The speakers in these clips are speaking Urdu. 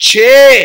6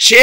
6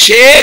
6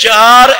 4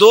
2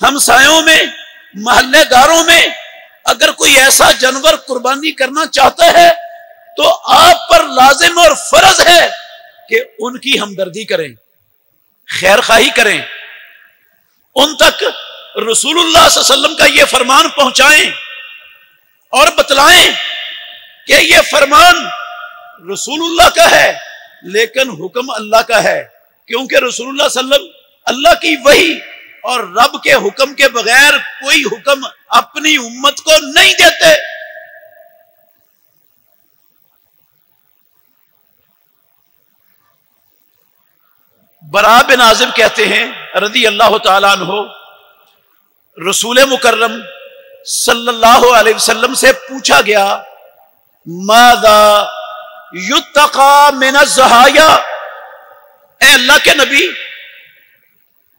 ہمسایوں میں، محلے داروں میں اگر کوئی ایسا جانور قربانی کرنا چاہتا ہے تو آپ پر لازم اور فرض ہے کہ ان کی ہمدردی کریں، خیر خواہی کریں، ان تک رسول اللہ صلی اللہ علیہ وسلم کا یہ فرمان پہنچائیں اور بتلائیں کہ یہ فرمان رسول اللہ کا ہے لیکن حکم اللہ کا ہے، کیونکہ رسول اللہ صلی اللہ علیہ وسلم اللہ کی وحی اور رب کے حکم کے بغیر کوئی حکم اپنی امت کو نہیں دیتے۔ برا بن عازب کہتے ہیں رضی اللہ تعالیٰ عنہ، رسول مکرم صلی اللہ علیہ وسلم سے پوچھا گیا ماذا یتقی من الضحایا، اے اللہ کے نبی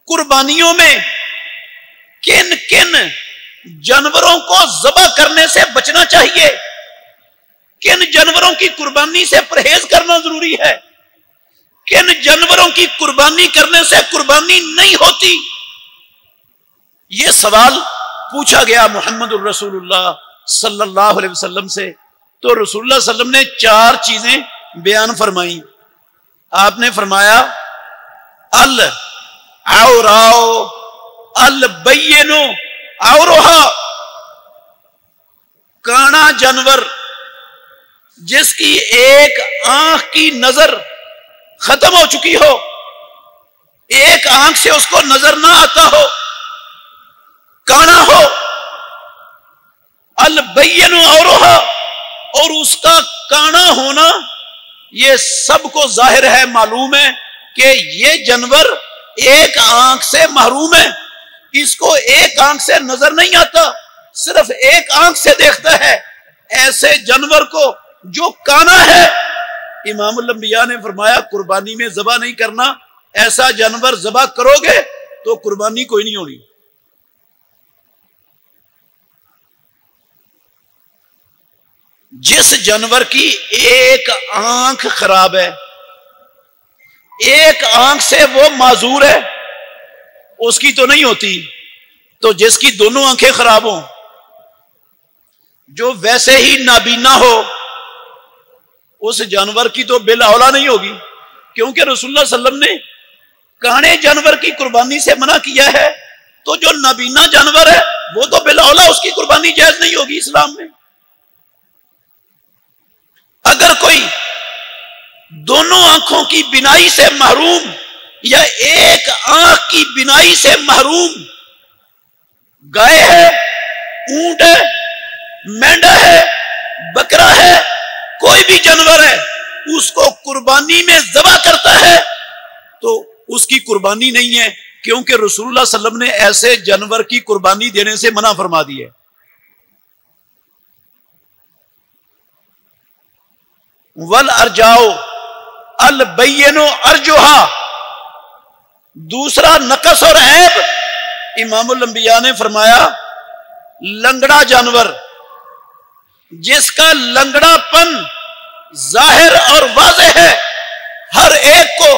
قربانیوں میں کن کن جانوروں کو ذبح کرنے سے بچنا چاہیے، کن جانوروں کی قربانی سے پرہیز کرنا ضروری ہے، کن جانوروں کی قربانی کرنے سے قربانی نہیں ہوتی؟ یہ سوال پوچھا گیا محمد الرسول اللہ صلی اللہ علیہ وسلم سے، تو رسول اللہ صلی اللہ علیہ وسلم نے 4 چیزیں بیان فرمائیں۔ آپ نے فرمایا العوراء البین عورها، کانا جانور جس کی ایک آنکھ کی نظر ختم ہو چکی ہو، ایک آنکھ سے اس کو نظر نہ آتا ہو، کانا ہو، البین عورها، اور اس کا کانا ہونا یہ سب کو ظاہر ہے، معلوم ہے کہ یہ جانور ایک آنکھ سے محروم ہے، اس کو ایک آنکھ سے نظر نہیں آتا، صرف ایک آنکھ سے دیکھتا ہے۔ ایسے جانور کو جو کانا ہے، امام الانبیاء نے فرمایا قربانی میں ذبح نہیں کرنا، ایسا جانور ذبح کرو گے تو قربانی کوئی نہیں ہونی۔ جس جانور کی ایک آنکھ خراب ہے، ایک آنکھ سے وہ معذور ہے، اس کی تو نہیں ہوتی، تو جس کی دونوں آنکھیں خراب ہوں، جو ویسے ہی نابینا ہو، اس جانور کی تو بالاولا نہیں ہوگی، کیونکہ رسول اللہ صلی اللہ علیہ وسلم نے کانے جانور کی قربانی سے منع کیا ہے، تو جو نابینا جانور ہے وہ تو بالاولا اس کی قربانی جائز نہیں ہوگی اسلام میں۔ اگر کوئی دونوں آنکھوں کی بینائی سے محروم یا ایک آنکھ کی بینائی سے محروم گائے ہے، اونٹ ہے، مینڈا ہے، بکرا ہے، کوئی بھی جانور ہے، اس کو قربانی میں ذبح کرتا ہے تو اس کی قربانی نہیں ہے، کیونکہ رسول اللہ صلی اللہ علیہ وسلم نے ایسے جانور کی قربانی دینے سے منع فرما دی ہے۔ والارجاؤ البین ارجوہا، دوسرا نقص اور عیب امام الانبیاء نے فرمایا لنگڑا جانور جس کا لنگڑا پن ظاہر اور واضح ہے، ہر ایک کو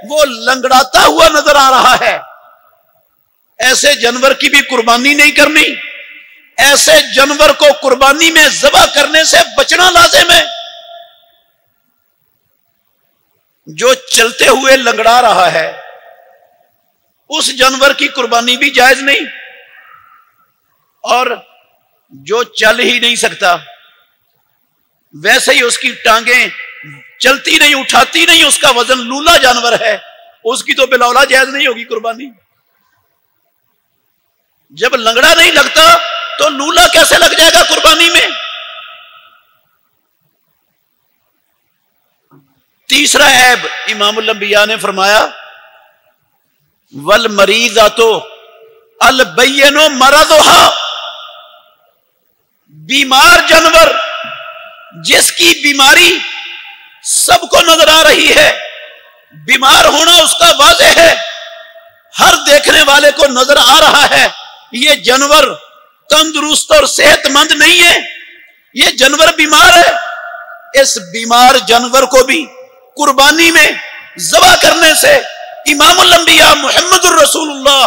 وہ لنگڑاتا ہوا نظر آ رہا ہے، ایسے جانور کی بھی قربانی نہیں کرنی، ایسے جانور کو قربانی میں ذبح کرنے سے بچنا لازم ہے۔ جو چلتے ہوئے لنگڑا رہا ہے اس جانور کی قربانی بھی جائز نہیں، اور جو چل ہی نہیں سکتا، ویسے ہی اس کی ٹانگیں چلتی نہیں، اٹھاتی نہیں، اس کا وزن لولا جانور ہے، اس کی تو بالاولا جائز نہیں ہوگی قربانی۔ جب لنگڑا نہیں لگتا تو لولا کیسے لگ جائے گا قربانی میں؟ تیسرا عیب امام الانبیاء نے فرمایا والمریضات البین مرضھا، بیمار جانور جس کی بیماری سب کو نظر آ رہی ہے، بیمار ہونا اس کا واضح ہے، ہر دیکھنے والے کو نظر آ رہا ہے، یہ جانور تندرست اور صحت مند نہیں ہے، یہ جانور بیمار ہے، اس بیمار جانور کو بھی قربانی میں ذبح کرنے سے امام الانبیاء محمد الرسول اللہ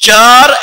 4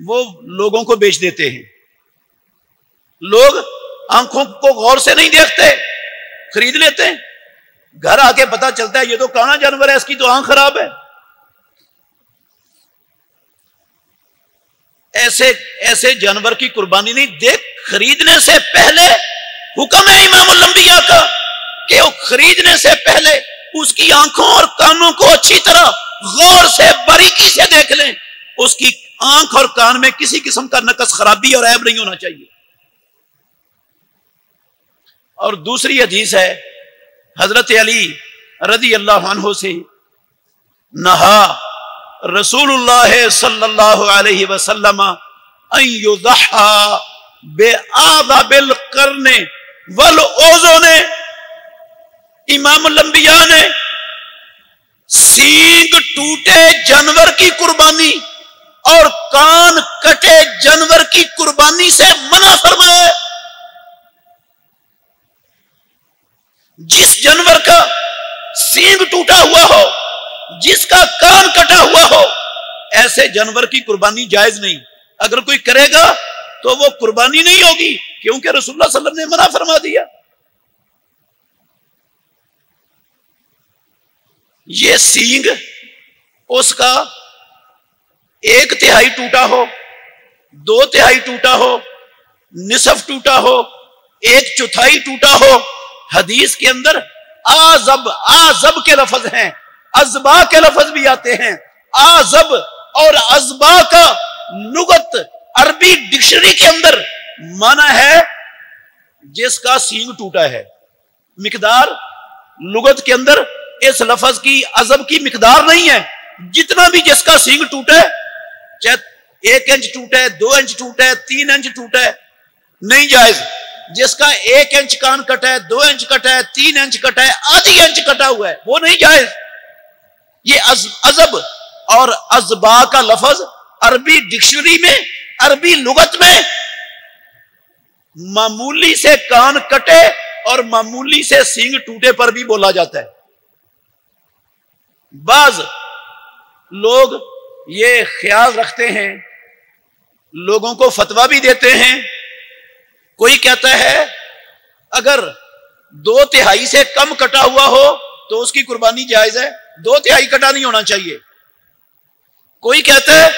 وہ لوگوں کو بیچ دیتے ہیں. لوگ آنکھوں کو غور سے نہیں دیکھتے، خرید لیتے ہیں. گھر آ کے پتا چلتا ہے یہ تو کانا جانور ہے، اس کی تو آنکھ خراب ہے. ایسے جانور کی قربانی نہیں. دیکھ، خریدنے سے پہلے حکم ہے امام الانبیاء کا کہ وہ خریدنے سے پہلے اس کی آنکھوں اور کانوں کو اچھی طرح غور سے باریکی سے دیکھ لیں. اس کی آنکھ اور کان میں کسی قسم کا نقص، خرابی اور عیب نہیں ہونا چاہیے. اور دوسری حدیث ہے حضرت علی رضی اللہ عنہ سے، نہا رسول اللہ صلی اللہ علیہ وسلم ان یضحى بآذاب القرن والاذن. امام الانبیاء نے سینگ ٹوٹے جانور کی قربانی اور کان کٹے جانور کی قربانی سے منع فرمایا. جس جانور کا سینگ ٹوٹا ہوا ہو، جس کا کان کٹا ہوا ہو، ایسے جانور کی قربانی جائز نہیں. اگر کوئی کرے گا تو وہ قربانی نہیں ہوگی، کیونکہ رسول اللہ صلی اللہ علیہ وسلم نے منع فرما دیا. یہ سینگ اس کا 1/3 ٹوٹا ہو، 2/3 ٹوٹا ہو، نصف ٹوٹا ہو، 1/4 ٹوٹا ہو. حدیث کے اندر آزب کے لفظ ہیں، ازبا کے لفظ بھی آتے ہیں. آزب اور ازبا کا لغت عربی ڈکشنری کے اندر معنی ہے جس کا سینگ ٹوٹا ہے. مقدار لغت کے اندر اس لفظ کی ازب کی مقدار نہیں ہے. جتنا بھی جس کا سینگ ٹوٹا ہے، چاہے 1 انچ ٹوٹا ہے، 2 انچ ٹوٹا ہے، 3 انچ ٹوٹا ہے، نہیں جائز. جس کا 1 انچ کان کٹا ہے، 2 انچ کٹا ہے، 3 انچ کٹا ہے، آدھی انچ کٹا ہوا ہے، وہ نہیں جائز. یہ ازب اور ازبا کا لفظ عربی ڈکشنری میں، عربی لغت میں معمولی سے کان کٹے اور معمولی سے سینگ ٹوٹے پر بھی بولا جاتا ہے. بعض لوگ یہ خیال رکھتے ہیں، لوگوں کو فتویٰ بھی دیتے ہیں. کوئی کہتا ہے اگر 2/3 سے کم کٹا ہوا ہو تو اس کی قربانی جائز ہے، 2/3 کٹا نہیں ہونا چاہیے. کوئی کہتا ہے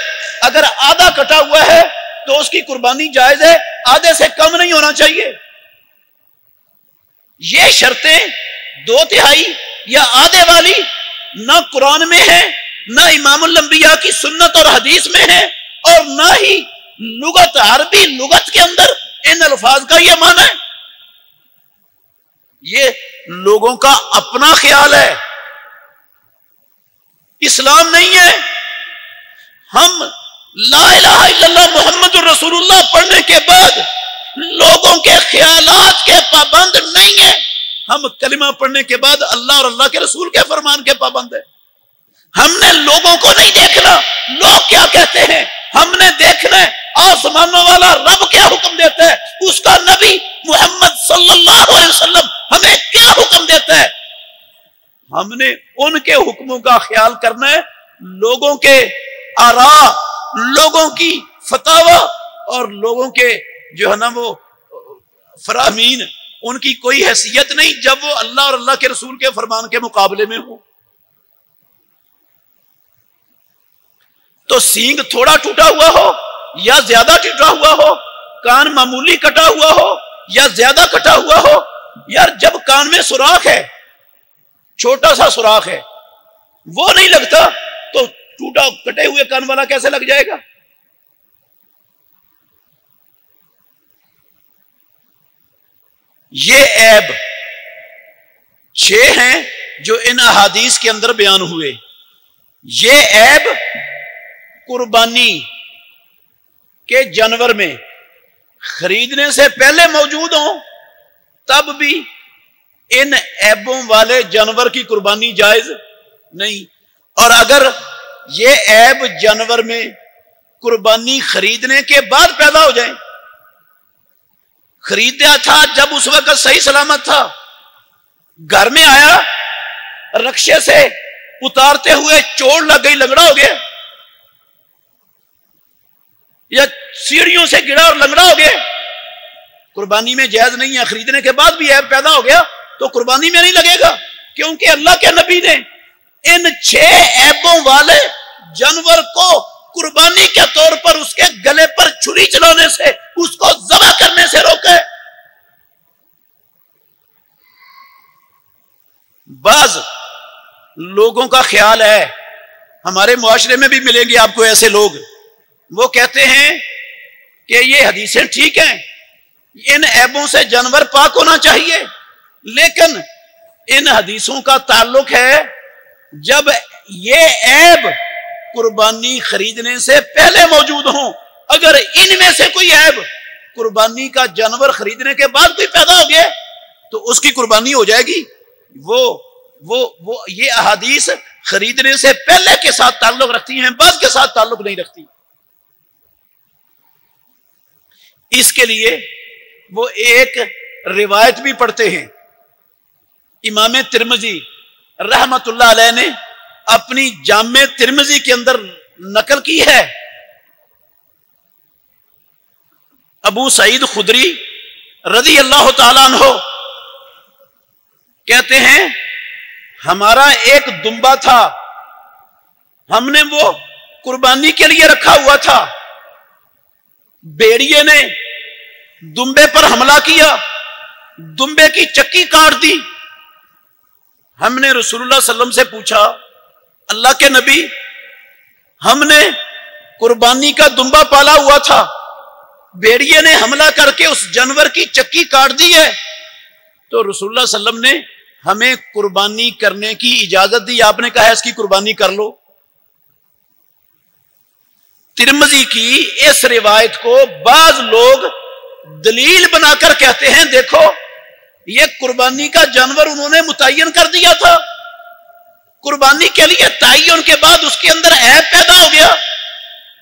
اگر آدھا کٹا ہوا ہے تو اس کی قربانی جائز ہے، آدھے سے کم نہیں ہونا چاہیے. یہ شرطیں 2/3 یا آدھے والی نہ قرآن میں ہے، نہ امام الانبیاء کی سنت اور حدیث میں ہے، اور نہ ہی لغت، عربی لغت کے اندر ان الفاظ کا یہ معنی ہے. یہ لوگوں کا اپنا خیال ہے، اسلام نہیں ہے. ہم لا الہ الا اللہ محمد الرسول اللہ پڑھنے کے بعد لوگوں کے خیالات کے پابند نہیں ہیں. ہم کلمہ پڑھنے کے بعد اللہ اور اللہ کے رسول کے فرمان کے پابند ہیں. ہم نے لوگوں کو نہیں دیکھنا لوگ کیا کہتے ہیں، ہم نے دیکھنا ہے آسمانوں والا رب کیا حکم دیتا ہے، اس کا نبی محمد صلی اللہ علیہ وسلم ہمیں کیا حکم دیتا ہے. ہم نے ان کے حکموں کا خیال کرنا ہے. لوگوں کے آراء، لوگوں کی فتاوی اور لوگوں کے جو ہے نا وہ فرامین، ان کی کوئی حیثیت نہیں جب وہ اللہ اور اللہ کے رسول کے فرمان کے مقابلے میں ہو. تو سینگ تھوڑا ٹوٹا ہوا ہو یا زیادہ ٹوٹا ہوا ہو، کان معمولی کٹا ہوا ہو یا زیادہ کٹا ہوا ہو، یار جب کان میں سوراخ ہے، چھوٹا سا سوراخ ہے، وہ نہیں لگتا تو ٹوٹا کٹے ہوئے کان والا کیسے لگ جائے گا؟ یہ عیب 6 ہیں جو ان احادیث کے اندر بیان ہوئے. یہ عیب قربانی کے جانور میں خریدنے سے پہلے موجود ہوں تب بھی ان عیبوں والے جانور کی قربانی جائز نہیں. اور اگر یہ عیب جانور میں قربانی خریدنے کے بعد پیدا ہو جائیں، خریدا تھا جب اس وقت صحیح سلامت تھا، گھر میں آیا رکشے سے اتارتے ہوئے چوٹ لگ گئی، لنگڑا ہو گیا، یا سیڑھیوں سے گرا اور لنگڑا ہو گئے، قربانی میں جائز نہیں ہے. خریدنے کے بعد بھی عیب پیدا ہو گیا تو قربانی میں نہیں لگے گا، کیونکہ اللہ کے نبی نے ان 6 عیبوں والے جانور کو قربانی کے طور پر اس کے گلے پر چھری چلانے سے، اس کو ذبح کرنے سے روکا ہے. بعض لوگوں کا خیال ہے، ہمارے معاشرے میں بھی ملیں گے آپ کو ایسے لوگ، وہ کہتے ہیں کہ یہ حدیثیں ٹھیک ہیں، ان عیبوں سے جانور پاک ہونا چاہیے، لیکن ان حدیثوں کا تعلق ہے جب یہ عیب قربانی خریدنے سے پہلے موجود ہوں. اگر ان میں سے کوئی عیب قربانی کا جانور خریدنے کے بعد کوئی پیدا ہو گیا تو اس کی قربانی ہو جائے گی. وہ یہ احادیث خریدنے سے پہلے کے ساتھ تعلق رکھتی ہیں، بعد کے ساتھ تعلق نہیں رکھتی. اس کے لیے وہ ایک روایت بھی پڑھتے ہیں. امام ترمذی رحمت اللہ علیہ نے اپنی جامع ترمذی کے اندر نقل کی ہے. ابو سعید خدری رضی اللہ تعالیٰ عنہ کہتے ہیں ہمارا ایک دمبا تھا، ہم نے وہ قربانی کے لیے رکھا ہوا تھا، بھیڑیے نے دمبے پر حملہ کیا، دمبے کی چکی کاٹ دی. ہم نے رسول اللہ صلی اللہ علیہ وسلم سے پوچھا، اللہ کے نبی ہم نے قربانی کا دمبا پالا ہوا تھا، بھیڑیے نے حملہ کر کے اس جانور کی چکی کاٹ دی ہے، تو رسول اللہ صلی اللہ علیہ وسلم نے ہمیں قربانی کرنے کی اجازت دی، آپ نے کہا اس کی قربانی کر لو. ترمذی کی اس روایت کو بعض لوگ دلیل بنا کر کہتے ہیں دیکھو یہ قربانی کا جانور انہوں نے متعین کر دیا تھا، قربانی کے لیے تعین کے بعد اس کے اندر عیب پیدا ہو گیا.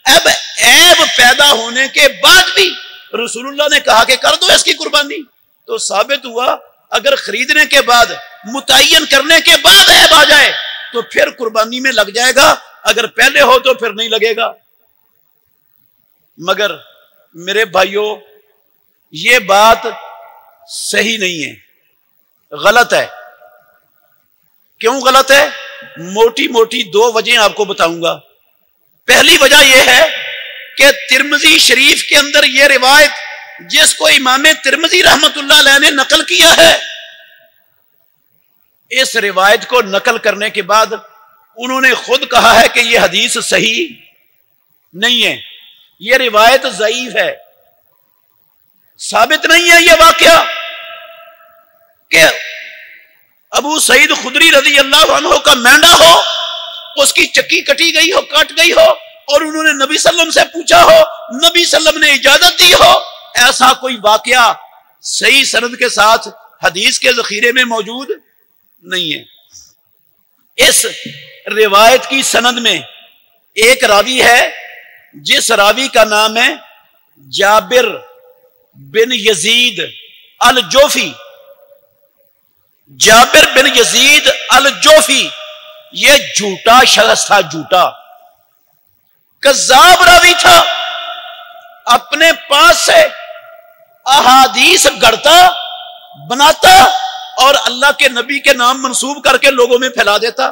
اب عیب پیدا ہونے کے بعد بھی رسول اللہ نے کہا کہ کر دو اس کی قربانی، تو ثابت ہوا اگر خریدنے کے بعد متعین کرنے کے بعد عیب آ جائے تو پھر قربانی میں لگ جائے گا، اگر پہلے ہو تو پھر نہیں لگے گا. مگر میرے بھائیوں یہ بات صحیح نہیں ہے، غلط ہے. کیوں غلط ہے؟ موٹی موٹی 2 وجہیں آپ کو بتاؤں گا. پہلی وجہ یہ ہے کہ ترمذی شریف کے اندر یہ روایت جس کو امام ترمذی رحمت اللہ علیہ نے نقل کیا ہے، اس روایت کو نقل کرنے کے بعد انہوں نے خود کہا ہے کہ یہ حدیث صحیح نہیں ہے، یہ روایت ضعیف ہے. ثابت نہیں ہے یہ واقعہ کہ ابو سعید خدری رضی اللہ عنہ کا مینڈا ہو، اس کی چکی کٹی گئی ہو، کاٹ گئی ہو، اور انہوں نے نبی صلی اللہ علیہ وسلم سے پوچھا ہو، نبی صلی اللہ علیہ وسلم نے اجازت دی ہو. ایسا کوئی واقعہ صحیح سند کے ساتھ حدیث کے ذخیرے میں موجود نہیں ہے. اس روایت کی سند میں ایک راوی ہے جس راوی کا نام ہے جابر بن یزید الجوفی. جابر بن یزید الجوفی یہ جھوٹا شخص تھا، جھوٹا کذاب راوی تھا، اپنے پاس سے احادیث گڑتا بناتا اور اللہ کے نبی کے نام منسوب کر کے لوگوں میں پھیلا دیتا.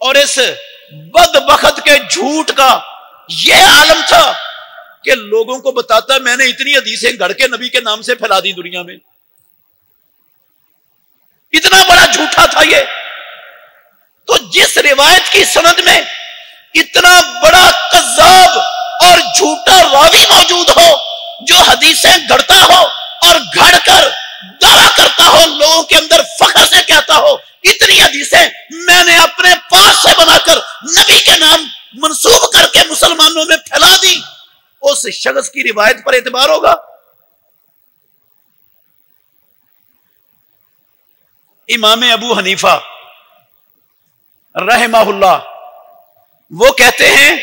اور اس بدبخت کے جھوٹ کا یہ عالم تھا کہ لوگوں کو بتاتا میں نے اتنی حدیثیں گھڑ کے نبی کے نام سے پھیلا دی دنیا میں. اتنا بڑا جھوٹا تھا یہ. تو جس روایت کی سند میں اتنا بڑا کذاب اور جھوٹا راوی موجود ہو جو حدیثیں گھڑتا ہو اور گھڑ کر دعویٰ کرتا ہو، لوگوں کے اندر فخر سے کہتا ہو اتنی حدیثیں میں نے اپنے پاس سے بنا کر نبی کے نام منسوب کر کے مسلمانوں میں پھیلا دی، اس شخص کی روایت پر اعتبار ہوگا؟ امام ابو حنیفہ رحمہ اللہ وہ کہتے ہیں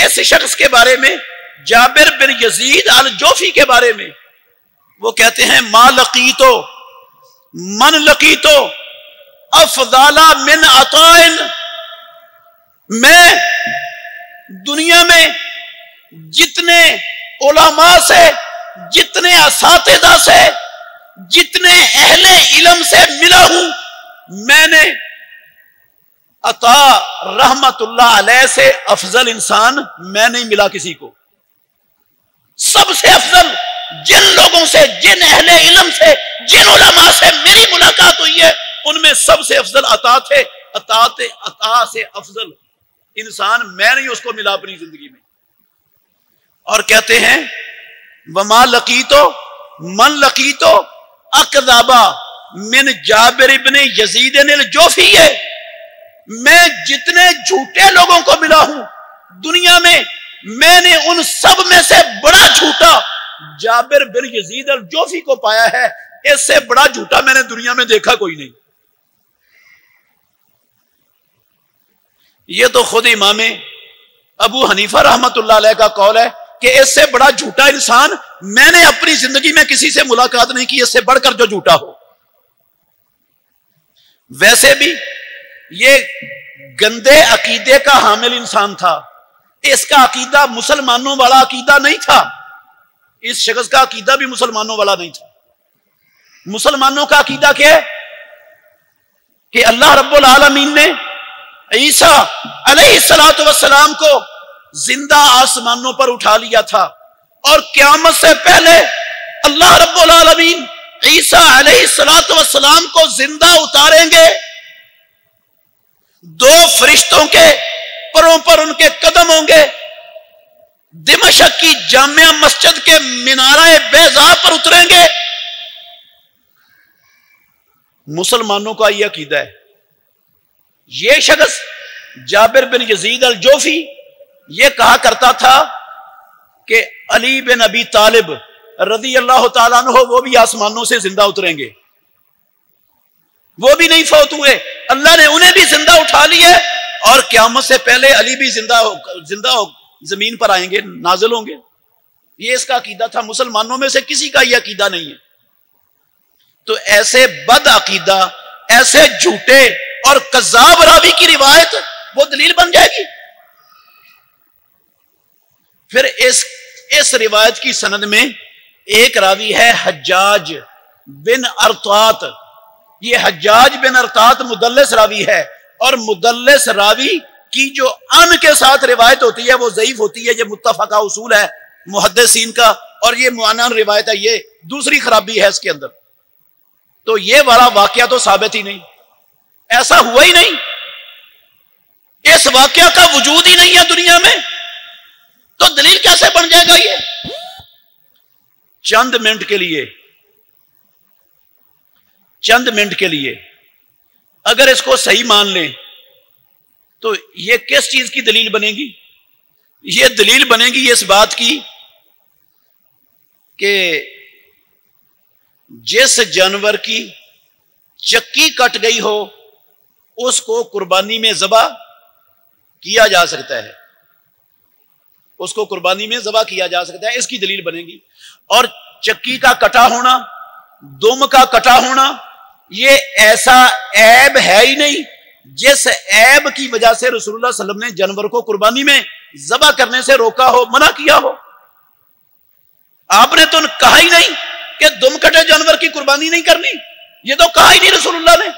اس شخص کے بارے میں، جابر بن یزید الجوفی کے بارے میں، وہ کہتے ہیں ما لقیتو من لقیتو افضل من عطاء، میں دنیا میں جتنے علماء سے، جتنے اساتذہ سے، جتنے اہل علم سے ملا ہوں، میں نے عطا رحمت اللہ علیہ سے افضل انسان میں نہیں ملا کسی کو. سب سے افضل جن لوگوں سے، جن اہل علم سے، جن علماء سے میری ملاقات ہوئی ہے، ان میں سب سے افضل عطا تھے. عطا سے افضل انسان میں نہیں اس کو ملا اپنی زندگی میں. اور کہتے ہیں وما لقیتو من لقیتو اکذبا من جابر ابن یزید الجوفی. میں جتنے جھوٹے لوگوں کو ملا ہوں دنیا میں، میں نے ان سب میں سے بڑا جھوٹا جابر بن یزید الجوفی کو پایا ہے. اس سے بڑا جھوٹا میں نے دنیا میں دیکھا کوئی نہیں. یہ تو خود امام ابو حنیفہ رحمت اللہ علیہ کا قول ہے کہ اس سے بڑا جھوٹا انسان میں نے اپنی زندگی میں کسی سے ملاقات نہیں کی اس سے بڑھ کر جو جھوٹا ہو. ویسے بھی یہ گندے عقیدے کا حامل انسان تھا. اس کا عقیدہ مسلمانوں والا عقیدہ نہیں تھا. اس شخص کا عقیدہ بھی مسلمانوں والا نہیں تھا. مسلمانوں کا عقیدہ کیا ہے کہ اللہ رب العالمین نے عیسیٰ علیہ السلام کو زندہ آسمانوں پر اٹھا لیا تھا، اور قیامت سے پہلے اللہ رب العالمین عیسیٰ علیہ السلام کو زندہ اتاریں گے. 2 فرشتوں کے پروں پر ان کے قدم ہوں گے، دمشق کی جامع مسجد کے مینارہ بیضاء پر اتریں گے. مسلمانوں کا یہ عقیدہ ہے. یہ شخص جابر بن یزید الجوفی یہ کہا کرتا تھا کہ علی بن ابی طالب رضی اللہ تعالیٰ عنہ وہ بھی آسمانوں سے زندہ اتریں گے. وہ بھی نہیں فوت ہوئے، اللہ نے انہیں بھی زندہ اٹھا لیا، اور قیامت سے پہلے علی بھی زندہ زمین پر آئیں گے، نازل ہوں گے. یہ اس کا عقیدہ تھا. مسلمانوں میں سے کسی کا یہ عقیدہ نہیں ہے. تو ایسے بد عقیدہ، ایسے جھوٹے اور کذاب راوی کی روایت وہ دلیل بن جائے گی. پھر اس روایت کی سند میں ایک راوی ہے حجاج بن ارطاط. یہ حجاج بن ارطاط مدلس راوی ہے، اور مدلس راوی کی جو ان کے ساتھ روایت ہوتی ہے وہ ضعیف ہوتی ہے. یہ متفقہ اصول ہے محدثین کا، اور یہ معانن روایت ہے. یہ دوسری خرابی ہے اس کے اندر. تو یہ والا واقعہ تو ثابت ہی نہیں، ایسا ہوا ہی نہیں. اس واقعہ کا وجود ہی نہیں ہے دنیا میں، تو دلیل کیسے بن جائے گا؟ یہ چند منٹ کے لیے اگر اس کو صحیح مان لیں تو یہ کس چیز کی دلیل بنے گی؟ یہ دلیل بنے گی اس بات کی کہ جس جانور کی چکی کٹ گئی ہو اس کو قربانی میں ذبح کیا جا سکتا ہے. اس کو قربانی میں ذبح کیا جا سکتا ہے، اس کی دلیل بنے گی. اور چکی کا کٹا ہونا، دم کا کٹا ہونا، یہ ایسا عیب ہے ہی نہیں جس عیب کی وجہ سے رسول اللہ صلی اللہ علیہ وسلم نے جانور کو قربانی میں ذبح کرنے سے روکا ہو، منع کیا ہو. آپ نے تو کہا ہی نہیں کہ دم کٹے جانور کی قربانی نہیں کرنی. یہ تو کہا ہی نہیں رسول اللہ نے.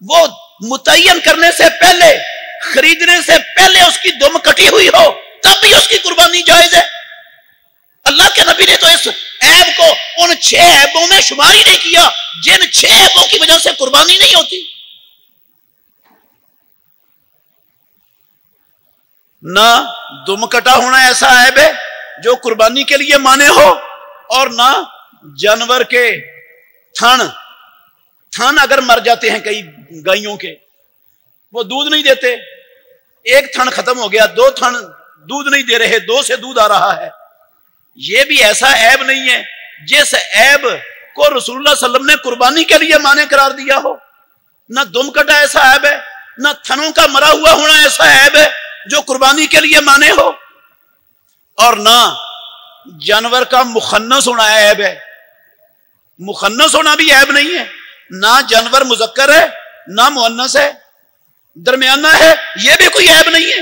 وہ متعین کرنے سے پہلے، خریدنے سے پہلے اس کی دم کٹی ہوئی ہو تب بھی اس کی قربانی جائز ہے. اللہ کے نبی نے تو اس عیب کو ان 6 عیبوں میں شمار ہی نہیں کیا جن 6 عیبوں کی وجہ سے قربانی نہیں ہوتی. نہ دم کٹا ہونا ایسا عیب ہے جو قربانی کے لیے مانے ہو، اور نہ جانور کے تھن اگر مر جاتے ہیں کئی گائیوں کے، وہ دودھ نہیں دیتے، ایک تھن ختم ہو گیا، 2 تھن دودھ نہیں دے رہے، 2 سے دودھ آ رہا ہے. یہ بھی ایسا عیب نہیں ہے جس عیب کو رسول اللہ صلی اللہ علیہ وسلم نے قربانی کے لیے مانے قرار دیا ہو. نہ دم کٹا ایسا عیب ہے، نہ تھنوں کا مرا ہوا ہونا ایسا عیب ہے جو قربانی کے لیے مانے ہو، اور نہ جانور کا مخنث ہونا عیب ہے. مخنث ہونا بھی عیب نہیں ہے. نہ جانور مذکر ہے نہ مؤنث ہے، درمیانہ ہے، یہ بھی کوئی عیب نہیں ہے.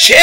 6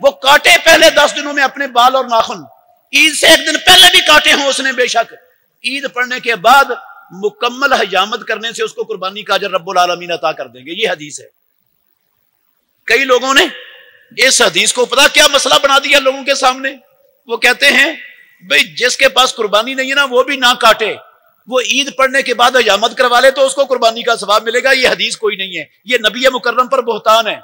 وہ کاٹے پہلے 10 دنوں میں اپنے بال اور ناخن، عید سے ایک دن پہلے بھی کاٹے ہوں اس نے بے شک، عید پڑھنے کے بعد مکمل حجامت کرنے سے اس کو قربانی کا اجر رب العالمین عطا کر دیں گے. یہ حدیث ہے. کئی لوگوں نے اس حدیث کو پتا کیا مسئلہ بنا دیا لوگوں کے سامنے. وہ کہتے ہیں بھئی جس کے پاس قربانی نہیں ہے نا وہ بھی نہ کاٹے، وہ عید پڑھنے کے بعد حجامت کروا لے تو اس کو قربانی کا ثواب ملے گا. یہ حدیث کوئی نہیں ہے، یہ نبی مکرم پر بہتان ہے.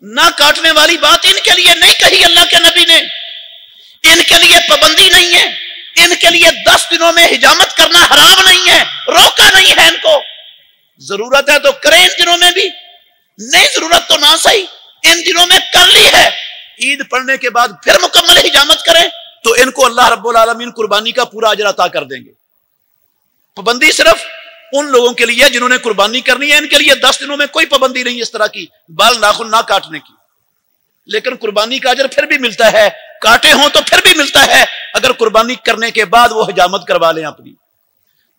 نہ کاٹنے والی بات ان کے لیے نہیں کہی اللہ کے نبی نے، ان کے لیے پابندی نہیں ہے، ان کے لیے 10 دنوں میں حجامت کرنا حرام نہیں ہے، روکا نہیں ہے ان کو. ضرورت ہے تو کریں ان دنوں میں بھی، نہیں ضرورت تو نہ صحیح، ان دنوں میں کر لی ہے، عید پڑھنے کے بعد پھر مکمل حجامت کریں تو ان کو اللہ رب العالمین قربانی کا پورا اجر عطا کر دیں گے. پابندی صرف ان لوگوں کے لیے جنہوں نے قربانی کرنی ہے، ان کے لیے 10 دنوں میں کوئی پابندی نہیں اس طرح کی بال ناخن نہ کاٹنے کی. لیکن قربانی کا اجر پھر بھی ملتا ہے، کاٹے ہوں تو پھر بھی ملتا ہے اگر قربانی کرنے کے بعد وہ حجامت کروا لیں اپنی.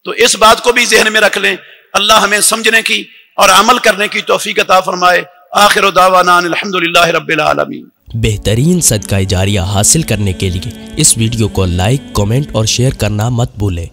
تو اس بات کو بھی ذہن میں رکھ لیں. اللہ ہمیں سمجھنے کی اور عمل کرنے کی توفیق عطا فرمائے. آخر دعوانا الحمدللہ رب العالمین. بہترین صدقہ جاریہ حاصل کرنے کے لیے اس ویڈیو کو لائک، کمنٹ اور شیئر کرنا مت بھولیں.